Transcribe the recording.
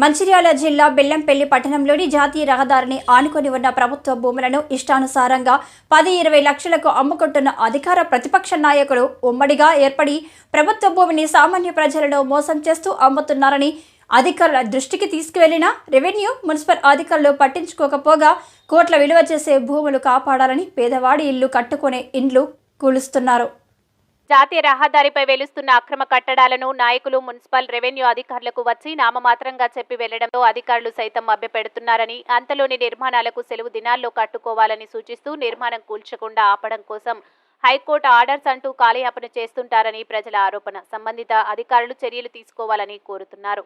మంచిర్యాల జిల్లా బెల్లంపల్లి పట్టణంలోని జాతీయ రహదారిని ఆనుకొని ఉన్న ప్రభుత్వ భూములను ఇష్టానుసారంగా 10-20 లక్షలకు అమ్ముకుంటున్న అధికార ప్రతిపక్ష నాయకులు ఉమ్మడిగా ఏర్పడి ప్రభుత్వ భూమిని సామాన్య ప్రజలను మోసం చేస్తూ అమ్ముతున్నారని అధికారుల దృష్టికి తీసుకువెళ్లిన రెవెన్యూ మున్సిపల్ అధికారులు పట్టించుకోకపోగా కోట్ల విలువ చేసే భూములు కాపాడాలని పేదవాడి ఇల్లు కట్టుకునే ఇండ్లు కూలుస్తున్నారు. జాతీయ రహదారిపై వెలుస్తున్న అక్రమ కట్టడాలను నాయకులు మున్సిపల్ రెవెన్యూ అధికారులకు వచ్చి నామమాత్రంగా చెప్పి వెళ్లడంతో అధికారులు సైతం మభ్యపెడుతున్నారని, అంతలోని నిర్మాణాలకు సెలవు దినాల్లో కట్టుకోవాలని సూచిస్తూ నిర్మాణం కూల్చకుండా ఆపడం కోసం హైకోర్టు ఆర్డర్స్ అంటూ కాలయాపన చేస్తుంటారని ప్రజల ఆరోపణ. సంబంధిత అధికారులు చర్యలు తీసుకోవాలని కోరుతున్నారు.